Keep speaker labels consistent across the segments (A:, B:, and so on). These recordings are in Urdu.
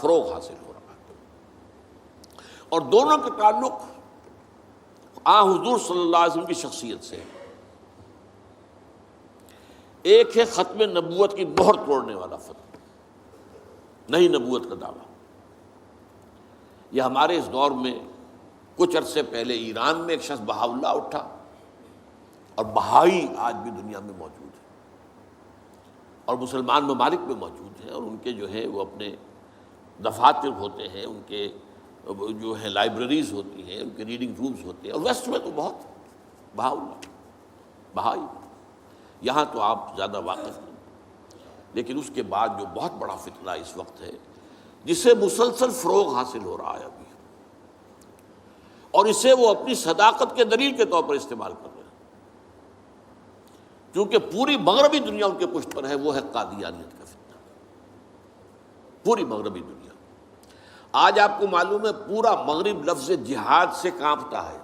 A: فروغ حاصل ہو رہا ہے، اور دونوں کا تعلق حضور صلی اللہ علیہ وسلم کی شخصیت سے۔ ایک ہے ختم نبوت کی مہر توڑنے والا فتویٰ، نئی نبوت کا دعویٰ۔ یہ ہمارے اس دور میں کچھ عرصے پہلے ایران میں ایک شخص بہا اللہ اٹھا، اور بہائی آج بھی دنیا میں موجود ہے اور مسلمان ممالک میں موجود ہیں، اور ان کے جو ہے وہ اپنے دفاتر ہوتے ہیں، ان کے جو ہے لائبریریز ہوتی ہیں، ان کے ریڈنگ رومز ہوتے ہیں، اور ویسٹ میں تو بہت بہا اللہ بہائی، یہاں تو آپ زیادہ واقف نہیں۔ لیکن اس کے بعد جو بہت بڑا فتنہ اس وقت ہے، جسے مسلسل فروغ حاصل ہو رہا ہے ابھی، اور اسے وہ اپنی صداقت کے دلیل کے طور پر استعمال کر رہے ہیں، کیونکہ پوری مغربی دنیا ان کے پشت پر ہے، وہ ہے قادیانیت کا فتنہ۔ پوری مغربی دنیا، آج آپ کو معلوم ہے پورا مغرب لفظ جہاد سے کانپتا ہے،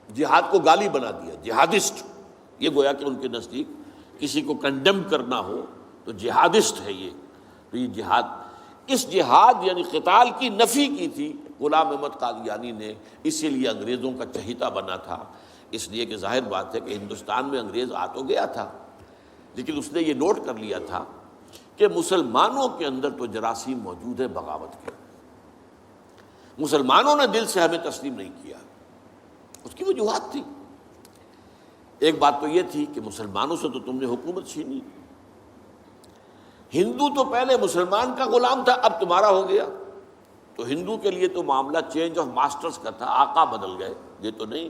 A: جہاد کو گالی بنا دیا، جہادسٹ۔ یہ گویا کہ ان کے نزدیک کسی کو کنڈیم کرنا ہو تو جہادسٹ ہے یہ۔ تو یہ جہاد، اس جہاد یعنی قتال کی نفی کی تھی غلام احمد قادیانی نے، اسی لیے انگریزوں کا چہیتا بنا تھا، اس لیے کہ ظاہر بات ہے کہ ہندوستان میں انگریز آ تو گیا تھا، لیکن اس نے یہ نوٹ کر لیا تھا کہ مسلمانوں کے اندر تو جراثیم موجود ہے بغاوت کے، مسلمانوں نے دل سے ہمیں تسلیم نہیں کیا۔ اس کی وجوہات تھی، ایک بات تو یہ تھی کہ مسلمانوں سے تو تم نے حکومت چھینی، ہندو تو پہلے مسلمان کا غلام تھا، اب تمہارا ہو گیا، تو ہندو کے لیے تو معاملہ چینج آف ماسٹرز کا تھا، آقا بدل گئے، یہ تو نہیں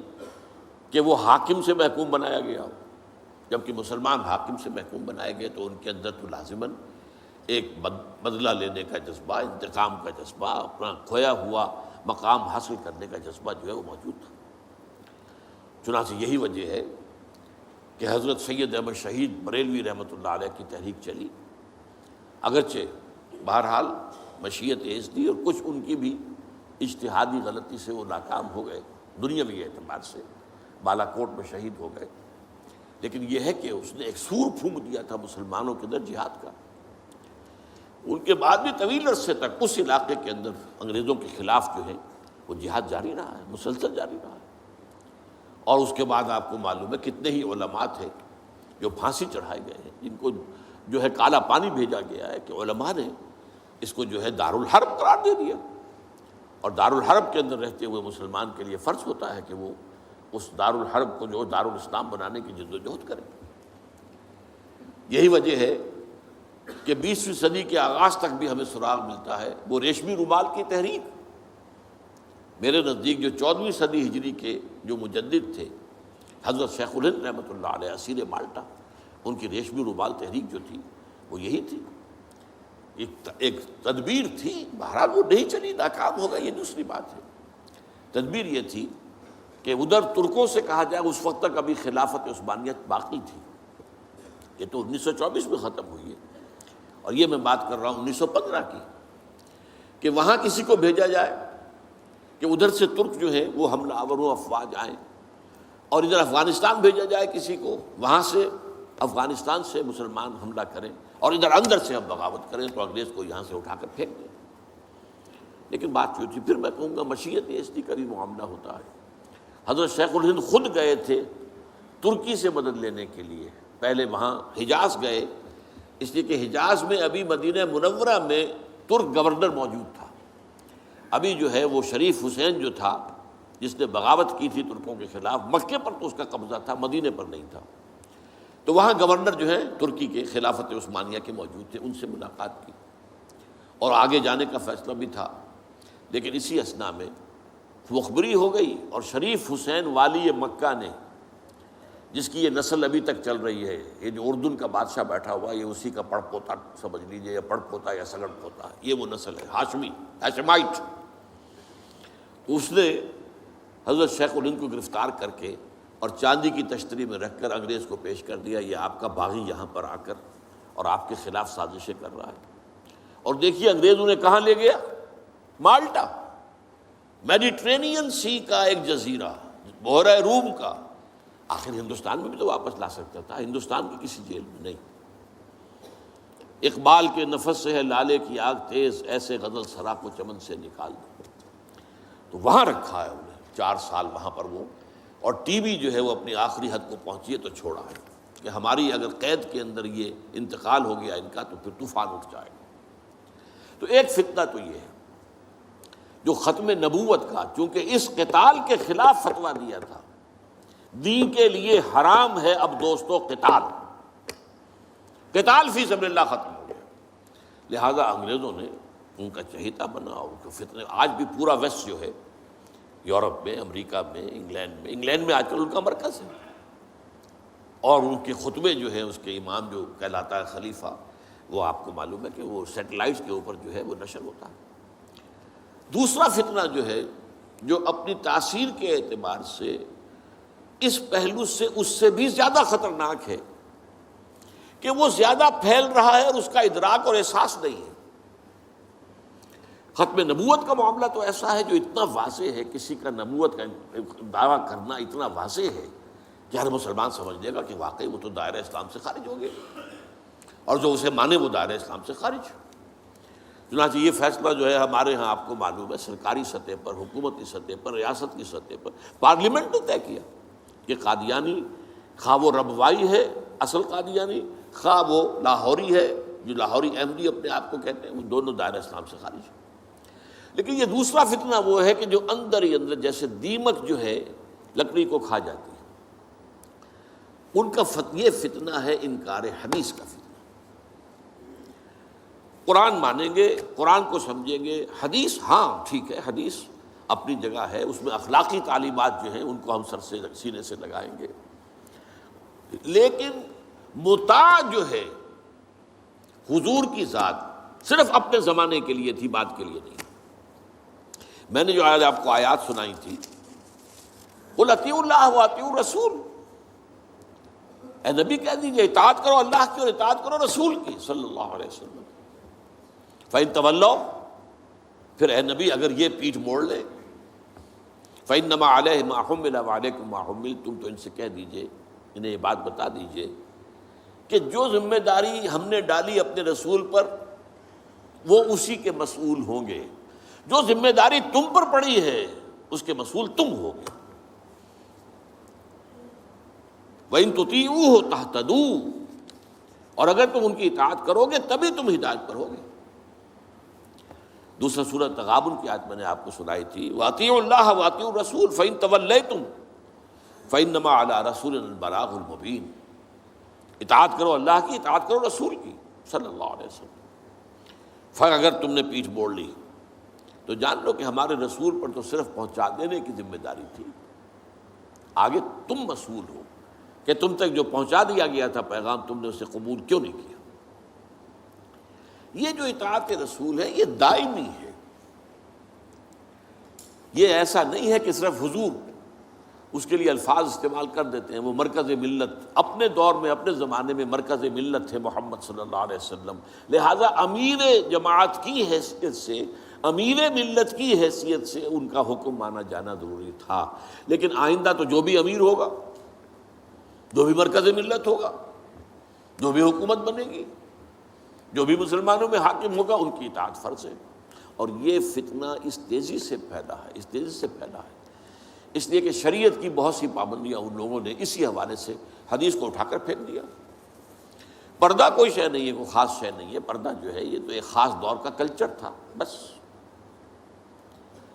A: کہ وہ حاکم سے محکوم بنایا گیا ہو۔ جبکہ مسلمان حاکم سے محکوم بنائے گئے تو ان کے اندر تو لازماً ایک بدلہ لینے کا جذبہ، انتقام کا جذبہ، اپنا کھویا ہوا مقام حاصل کرنے کا جذبہ جو ہے وہ موجود تھا۔ چنانچہ یہی وجہ ہے کہ حضرت سید احمد شہید بریلوی رحمۃ اللہ علیہ کی تحریک چلی، اگرچہ بہرحال مشیت ایز دی، اور کچھ ان کی بھی اجتہادی غلطی سے وہ ناکام ہو گئے، دنیاوی اعتبار سے بالا کوٹ میں شہید ہو گئے، لیکن یہ ہے کہ اس نے ایک سور پھونک دیا تھا مسلمانوں کے اندر جہاد کا۔ ان کے بعد بھی طویل عرصے تک اس علاقے کے اندر انگریزوں کے خلاف جو ہے وہ جہاد جاری رہا ہے، مسلسل جاری رہا ہے۔ اور اس کے بعد آپ کو معلوم ہے کتنے ہی علماء تھے جو پھانسی چڑھائے گئے ہیں، جن کو جو ہے کالا پانی بھیجا گیا ہے کہ علماء نے اس کو جو ہے دارالحرب قرار دے دیا، اور دارالحرب کے اندر رہتے ہوئے مسلمان کے لیے فرض ہوتا ہے کہ وہ اس دارالحرب کو جو دارالاسلام بنانے کی جد و جہد کرے۔ یہی وجہ ہے کہ 20ویں صدی کے آغاز تک بھی ہمیں سراغ ملتا ہے وہ ریشمی رومال کی تحریک۔ میرے نزدیک جو 14ویں صدی ہجری کے جو مجدد تھے حضرت شیخ الہند رحمۃ اللہ علیہ، اسیر مالٹا، ان کی ریشمی رومال تحریک جو تھی وہ یہی تھی، ایک تدبیر تھی، بہرحال وہ نہیں چلی، ناکام ہو گئی، یہ دوسری بات ہے۔ تدبیر یہ تھی کہ ادھر ترکوں سے کہا جائے اس وقت تک ابھی خلافت عثمانیت باقی تھی، یہ تو 1924 میں ختم ہوئی ہے، اور یہ میں بات کر رہا ہوں 1915 کی، کہ وہاں کسی کو بھیجا جائے کہ ادھر سے ترک جو ہے وہ حملہ آور افواج آئیں، اور ادھر افغانستان بھیجا جائے کسی کو، وہاں سے افغانستان سے مسلمان حملہ کریں اور ادھر اندر سے ہم بغاوت کریں تو انگریز کو یہاں سے اٹھا کر پھینک دیں۔ لیکن بات یہ تھی، پھر میں کہوں گا مشیت ایسی کا بھی معاملہ ہوتا ہے۔ حضرت شیخ الہند خود گئے تھے ترکی سے مدد لینے کے لیے، پہلے وہاں حجاز گئے، اس لیے کہ حجاز میں ابھی مدینہ منورہ میں ترک گورنر موجود تھا، ابھی جو ہے وہ شریف حسین جو تھا جس نے بغاوت کی تھی ترکوں کے خلاف، مکے پر تو اس کا قبضہ تھا، مدینے پر نہیں تھا، تو وہاں گورنر جو ہے ترکی کے خلافت عثمانیہ کے موجود تھے، ان سے ملاقات کی اور آگے جانے کا فیصلہ بھی تھا۔ لیکن اسی اثنا میں مخبری ہو گئی، اور شریف حسین والی مکہ نے، جس کی یہ نسل ابھی تک چل رہی ہے، یہ جو اردن کا بادشاہ بیٹھا ہوا یہ اسی کا پڑ پوتا سمجھ لیجئے، یا پڑ پوتا یا سگڑ پوتا، یہ وہ نسل ہے ہاشمی، ہاشمائٹ۔ اس نے حضرت شیخ الہند کو گرفتار کر کے اور چاندی کی تشتری میں رکھ کر انگریز کو پیش کر دیا، یہ آپ کا باغی یہاں پر آ کر اور آپ کے خلاف سازشیں کر رہا ہے۔ اور دیکھیے انگریز انہیں کہاں لے گیا، مالٹا، میڈیٹرینین سی کا ایک جزیرہ، بحیرہ روم کا۔ آخر ہندوستان میں بھی تو واپس لا سکتا تھا، ہندوستان کی کسی جیل میں نہیں۔ اقبال کے نفس سے ہے لالے کی آگ تیز، ایسے غزل سرا کو چمن سے نکال دو۔ تو وہاں رکھا ہے انہیں 4 سال وہاں پر وہ، اور ٹی وی جو ہے وہ اپنی آخری حد کو پہنچی ہے تو چھوڑا ہے کہ ہماری اگر قید کے اندر یہ انتقال ہو گیا ان کا تو پھر طوفان اٹھ جائے گا۔ تو ایک فتنہ تو یہ ہے جو ختم نبوت کا، چونکہ اس قتال کے خلاف فتویٰ دیا تھا، دین کے لیے حرام ہے اب دوستو قتال، قتال فی سبیل اللہ ختم ہو گیا، لہذا انگریزوں نے ان کا چہیتا بنا، ان کے فتنے آج بھی پورا ویسٹ جو ہے، یورپ میں، امریکہ میں، انگلینڈ میں آج کل ان کا مرکز ہے، اور ان کے خطبے جو ہیں اس کے امام جو کہلاتا ہے خلیفہ، وہ آپ کو معلوم ہے کہ وہ سیٹلائٹس کے اوپر جو ہے وہ نشر ہوتا ہے۔ دوسرا فتنہ جو ہے جو اپنی تاثیر کے اعتبار سے اس پہلو سے اس سے بھی زیادہ خطرناک ہے کہ وہ زیادہ پھیل رہا ہے اور اس کا ادراک اور احساس نہیں ہے۔ ختم نبوت کا معاملہ تو ایسا ہے جو اتنا واضح ہے، کسی کا نبوت کا دعویٰ کرنا اتنا واضح ہے کہ ہر مسلمان سمجھ لے گا کہ واقعی وہ تو دائرہ اسلام سے خارج ہو گئے، اور جو اسے مانے وہ دائرہ اسلام سے خارج۔ چنانچہ یہ فیصلہ جو ہے ہمارے ہاں آپ کو معلوم ہے سرکاری سطح پر، حکومتی سطح پر، ریاست کی سطح پر، پارلیمنٹ نے طے کیا کہ قادیانی خواہ وہ ربوائی ہے اصل قادیانی، خواہ وہ لاہوری ہے جو لاہوری احمدی اپنے آپ کو کہتے ہیں، وہ دونوں دائرہ اسلام سے خارج ہیں۔ لیکن یہ دوسرا فتنہ وہ ہے کہ جو اندر ہی اندر جیسے دیمک جو ہے لکڑی کو کھا جاتی ہے، ان کا یہ فتنہ ہے انکار حدیث کا فتنہ۔ قرآن مانیں گے، قرآن کو سمجھیں گے، حدیث ہاں ٹھیک ہے، حدیث اپنی جگہ ہے، اس میں اخلاقی تعلیمات جو ہیں ان کو ہم سر سے سینے سے لگائیں گے، لیکن مطاع جو ہے حضور کی ذات صرف اپنے زمانے کے لیے تھی، بعد کے لیے نہیں۔ میں نے جو آج آپ کو آیات سنائی تھی، قل اطیعوا اللہ واطیعوا الرسول، اے نبی کہہ دیجئے اطاعت کرو اللہ کی اور اطاعت کرو رسول کی صلی اللہ علیہ وسلم۔ فَإِن تَوَلَّوْا، پھر اے نبی اگر یہ پیٹھ موڑ لے، فَإِنَّمَا عَلَيْهِ مَا حُمِّلَ وَعَلَيْكُمْ مَا حُمِّلْتُمْ، تو ان سے کہہ دیجئے، انہیں یہ بات بتا دیجئے کہ جو ذمہ داری ہم نے ڈالی اپنے رسول پر وہ اسی کے مسئول ہوں گے، جو ذمہ داری تم پر پڑی ہے اس کے مسئول تم ہوگے۔ وَإِن تُطِيعُوهُ تَهْتَدُوا، اور اگر تم ان کی اطاعت کرو گے تبھی تم ہدایت پر ہوگے۔ دوسرا سورۃ تغابن کی آیت میں نے آپ کو سنائی تھی، وَأَطِيعُوا اللَّهَ وَأَطِيعُوا الرَّسُولَ فَإِن تَوَلَّيْتُمْ فَإِنَّمَا عَلَىٰ رَسُولِنَا الْبَلَاغُ الْمُبِينُ، اطاعت کرو اللہ کی، اطاعت کرو رسول کی صلی اللہ علیہ وسلم۔ پھر اگر تم نے پیٹھ موڑ لی تو جان لو کہ ہمارے رسول پر تو صرف پہنچا دینے کی ذمہ داری تھی، آگے تم مسئول ہو کہ تم تک جو پہنچا دیا گیا تھا پیغام تم نے اسے قبول کیوں نہیں کیا۔ یہ جو اطاعت رسول ہے یہ دائمی ہے، یہ ایسا نہیں ہے کہ صرف حضور اس کے لیے الفاظ استعمال کر دیتے ہیں۔ وہ مرکز ملت اپنے دور میں اپنے زمانے میں مرکز ملت تھے محمد صلی اللہ علیہ وسلم، لہٰذا امیر جماعت کی حیثیت سے، امیر ملت کی حیثیت سے ان کا حکم مانا جانا ضروری تھا۔ لیکن آئندہ تو جو بھی امیر ہوگا، جو بھی مرکز ملت ہوگا، جو بھی حکومت بنے گی، جو بھی مسلمانوں میں حاکم ہوگا، ان کی اطاعت فرض ہے۔ اور یہ فتنہ اس تیزی سے پھیلا ہے، اس تیزی سے پھیلا ہے، اس لیے کہ شریعت کی بہت سی پابندیاں ان لوگوں نے اسی حوالے سے حدیث کو اٹھا کر پھینک دیا۔ پردہ کوئی شے نہیں ہے، کوئی خاص شے نہیں ہے، پردہ جو ہے یہ تو ایک خاص دور کا کلچر تھا بس۔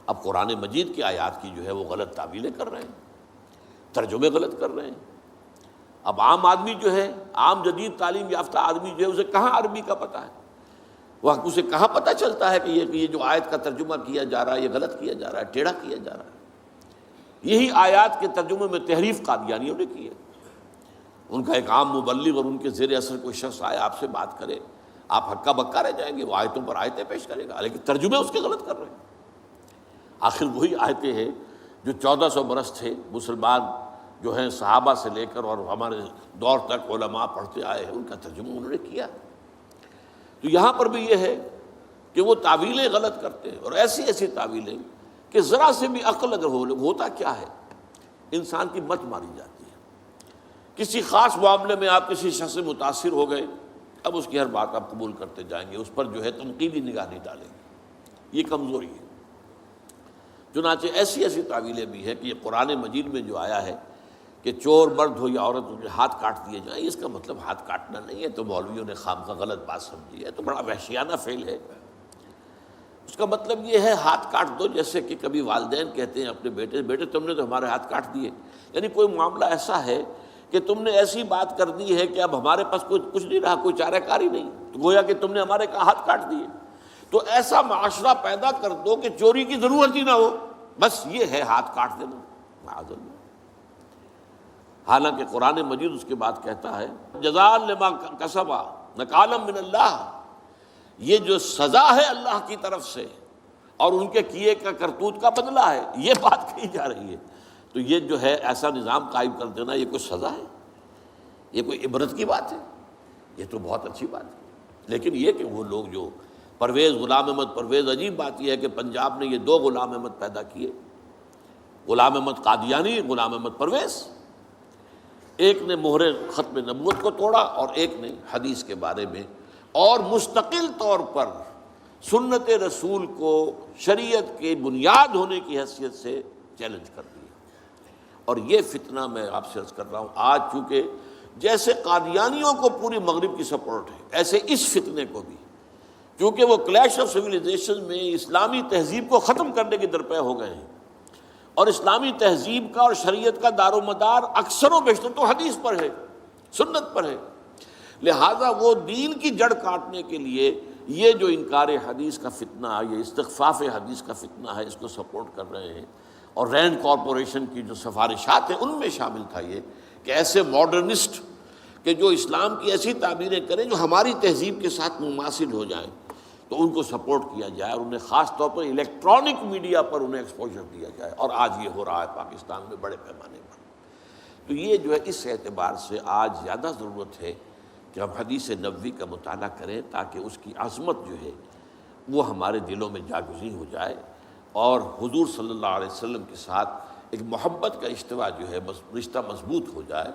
A: اب قرآن مجید کی آیات کی جو ہے وہ غلط تعویلیں کر رہے ہیں، ترجمے غلط کر رہے ہیں۔ اب عام آدمی جو ہے، عام جدید تعلیم یافتہ آدمی جو ہے، اسے کہاں عربی کا پتہ ہے، وہ اسے کہاں پتہ چلتا ہے کہ یہ جو آیت کا ترجمہ کیا جا رہا ہے یہ غلط کیا جا رہا ہے، ٹیڑھا کیا جا رہا ہے۔ یہی آیات کے ترجمے میں تحریف قادیانیوں نے کی ہے۔ ان کا ایک عام مبلغ اور ان کے زیر اثر کوئی شخص آئے آپ سے بات کرے، آپ ہکا بکا رہ جائیں گے، وہ آیتوں پر آیتیں پیش کرے گا لیکن ترجمے اس کے غلط کر رہے ہیں۔ آخر وہی آیتیں ہیں جو 1400 برس تھے مسلمان جو ہیں صحابہ سے لے کر اور ہمارے دور تک علماء پڑھتے آئے ہیں، ان کا ترجمہ انہوں نے کیا۔ تو یہاں پر بھی یہ ہے کہ وہ تعویلیں غلط کرتے ہیں، اور ایسی ایسی تعویلیں کہ ذرا سے بھی عقل اگر ہوتا کیا ہے، انسان کی مت ماری جاتی ہے۔ کسی خاص معاملے میں آپ کسی شخص سے متاثر ہو گئے، اب اس کی ہر بات آپ قبول کرتے جائیں گے، اس پر جو ہے تنقیدی نگاہ نہیں ڈالیں گے، یہ کمزوری ہے۔ چنانچہ ایسی ایسی تعویلیں بھی ہیں کہ یہ قرآن مجید میں جو آیا ہے کہ چور مرد ہو یا عورت ان کے ہاتھ کاٹ دیے جائیں، اس کا مطلب ہاتھ کاٹنا نہیں ہے، تو مولویوں نے خام کا غلط بات سمجھی ہے، تو بڑا وحشیانہ فعل ہے۔ اس کا مطلب یہ ہے ہاتھ کاٹ دو، جیسے کہ کبھی والدین کہتے ہیں اپنے بیٹے بیٹے تم نے تو ہمارے ہاتھ کاٹ دیے، یعنی کوئی معاملہ ایسا ہے کہ تم نے ایسی بات کر دی ہے کہ اب ہمارے پاس کچھ نہیں رہا، کوئی چارہ کاری نہیں، تو گویا کہ تم نے ہمارے ہاتھ کاٹ دیے۔ تو ایسا معاشرہ پیدا کر دو کہ چوری کی ضرورت ہی نہ ہو، بس یہ ہے ہاتھ کاٹ دینا، معاذ اللہ۔ حالانکہ قرآن مجید اس کے بعد کہتا ہے جزاء لما کسبا نکالا من اللہ، یہ جو سزا ہے اللہ کی طرف سے اور ان کے کیے کا کرتوت کا بدلہ ہے، یہ بات کہی جا رہی ہے۔ تو یہ جو ہے ایسا نظام قائم کر دینا، یہ کوئی سزا ہے؟ یہ کوئی عبرت کی بات ہے؟ یہ تو بہت اچھی بات ہے۔ لیکن یہ کہ وہ لوگ جو پرویز غلام احمد پرویز، عجیب بات یہ ہے کہ پنجاب نے یہ دو غلام احمد پیدا کیے، غلام احمد قادیانی، غلام احمد پرویز، ایک نے مہر ختم نبوت کو توڑا اور ایک نے حدیث کے بارے میں اور مستقل طور پر سنت رسول کو شریعت کے بنیاد ہونے کی حیثیت سے چیلنج کر دیا۔ اور یہ فتنہ میں آپ سے عرض کر رہا ہوں، آج چونکہ جیسے قادیانیوں کو پوری مغرب کی سپورٹ ہے، ایسے اس فتنے کو بھی، چونکہ وہ کلیش آف سویلائزیشن میں اسلامی تہذیب کو ختم کرنے کے درپے ہو گئے ہیں، اور اسلامی تہذیب کا اور شریعت کا دار و مدار اکثر و بیشتر تو حدیث پر ہے، سنت پر ہے، لہٰذا وہ دین کی جڑ کاٹنے کے لیے یہ جو انکار حدیث کا فتنہ، یہ استخفاف حدیث کا فتنہ ہے، اس کو سپورٹ کر رہے ہیں۔ اور رینڈ کارپوریشن کی جو سفارشات ہیں ان میں شامل تھا یہ کہ ایسے ماڈرنسٹ کہ جو اسلام کی ایسی تعبیریں کریں جو ہماری تہذیب کے ساتھ مماثل ہو جائیں، تو ان کو سپورٹ کیا جائے اور انہیں خاص طور پر الیکٹرانک میڈیا پر انہیں ایکسپوجر دیا جائے، اور آج یہ ہو رہا ہے پاکستان میں بڑے پیمانے پر۔ تو یہ جو ہے اس اعتبار سے آج زیادہ ضرورت ہے کہ ہم حدیث نبوی کا مطالعہ کریں، تاکہ اس کی عظمت جو ہے وہ ہمارے دلوں میں جاگزیں ہو جائے، اور حضور صلی اللہ علیہ وسلم کے ساتھ ایک محبت کا اشتوا جو ہے رشتہ مضبوط ہو جائے۔